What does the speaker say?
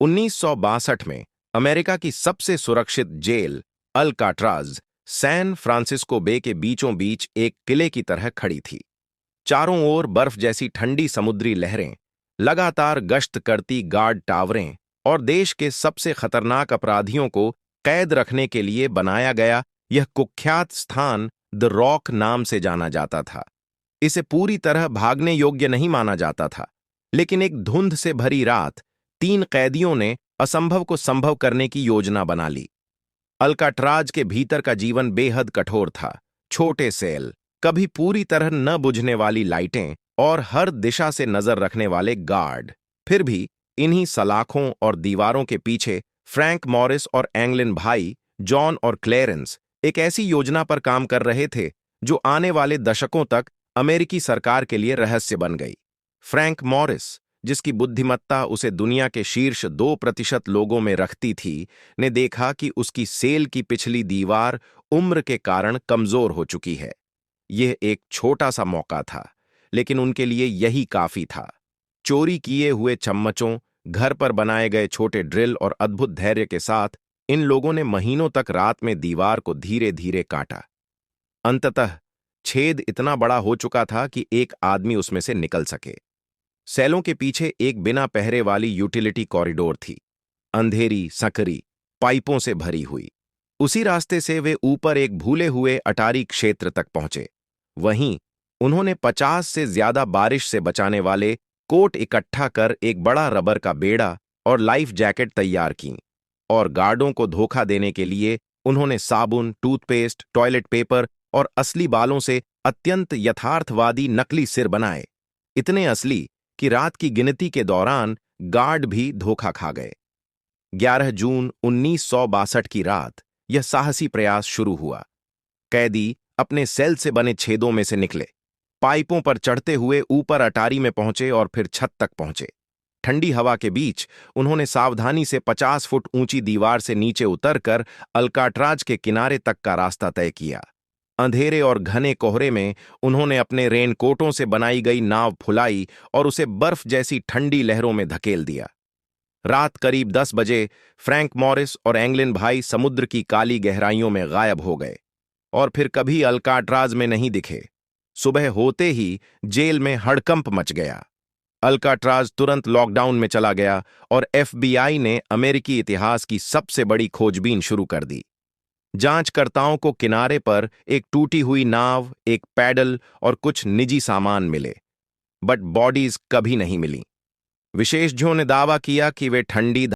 1962 में अमेरिका की सबसे सुरक्षित जेल अल्काट्राज सैन फ्रांसिस्को बे के बीचों बीच एक किले की तरह खड़ी थी। चारों ओर बर्फ जैसी ठंडी समुद्री लहरें, लगातार गश्त करती गार्ड टावरें और देश के सबसे खतरनाक अपराधियों को कैद रखने के लिए बनाया गया यह कुख्यात स्थान द रॉक नाम से जाना जाता था। इसे पूरी तरह भागने योग्य नहीं माना जाता था, लेकिन एक धुंध से भरी रात 3 कैदियों ने असंभव को संभव करने की योजना बना ली। अल्काट्राज के भीतर का जीवन बेहद कठोर था। छोटे सेल, कभी पूरी तरह न बुझने वाली लाइटें और हर दिशा से नजर रखने वाले गार्ड। फिर भी इन्हीं सलाखों और दीवारों के पीछे फ्रैंक मॉरिस और एंगलिन भाई जॉन और क्लेरेंस एक ऐसी योजना पर काम कर रहे थे जो आने वाले दशकों तक अमेरिकी सरकार के लिए रहस्य बन गई। फ्रैंक मॉरिस, जिसकी बुद्धिमत्ता उसे दुनिया के शीर्ष 2% लोगों में रखती थी, ने देखा कि उसकी सेल की पिछली दीवार उम्र के कारण कमजोर हो चुकी है। यह एक छोटा सा मौका था, लेकिन उनके लिए यही काफी था। चोरी किए हुए चम्मचों, घर पर बनाए गए छोटे ड्रिल और अद्भुत धैर्य के साथ इन लोगों ने महीनों तक रात में दीवार को धीरे धीरे काटा। अंततः छेद इतना बड़ा हो चुका था कि एक आदमी उसमें से निकल सके। सेलों के पीछे एक बिना पहरे वाली यूटिलिटी कॉरिडोर थी, अंधेरी, संकरी, पाइपों से भरी हुई। उसी रास्ते से वे ऊपर एक भूले हुए अटारी क्षेत्र तक पहुंचे। वहीं उन्होंने 50 से ज्यादा बारिश से बचाने वाले कोट इकट्ठा कर एक बड़ा रबर का बेड़ा और लाइफ जैकेट तैयार की, और गार्डों को धोखा देने के लिए उन्होंने साबुन, टूथपेस्ट, टॉयलेट पेपर और असली बालों से अत्यंत यथार्थवादी नकली सिर बनाए। इतने असली कि रात की गिनती के दौरान गार्ड भी धोखा खा गए। 11 जून 1962 की रात यह साहसी प्रयास शुरू हुआ। कैदी अपने सेल से बने छेदों में से निकले, पाइपों पर चढ़ते हुए ऊपर अटारी में पहुंचे और फिर छत तक पहुंचे। ठंडी हवा के बीच उन्होंने सावधानी से 50 फुट ऊंची दीवार से नीचे उतरकर अल्काट्राज के किनारे तक का रास्ता तय किया। अंधेरे और घने कोहरे में उन्होंने अपने रेनकोटों से बनाई गई नाव फुलाई और उसे बर्फ जैसी ठंडी लहरों में धकेल दिया। रात करीब 10 बजे फ्रैंक मॉरिस और एंगलिन भाई समुद्र की काली गहराइयों में गायब हो गए और फिर कभी अल्काट्राज में नहीं दिखे। सुबह होते ही जेल में हड़कंप मच गया। अल्काट्राज तुरंत लॉकडाउन में चला गया और FBI ने अमेरिकी इतिहास की सबसे बड़ी खोजबीन शुरू कर दी। जांचकर्ताओं को किनारे पर एक टूटी हुई नाव, एक पैडल और कुछ निजी सामान मिले, बट बॉडीज कभी नहीं मिली। विशेषज्ञों ने दावा किया कि वे ठंडी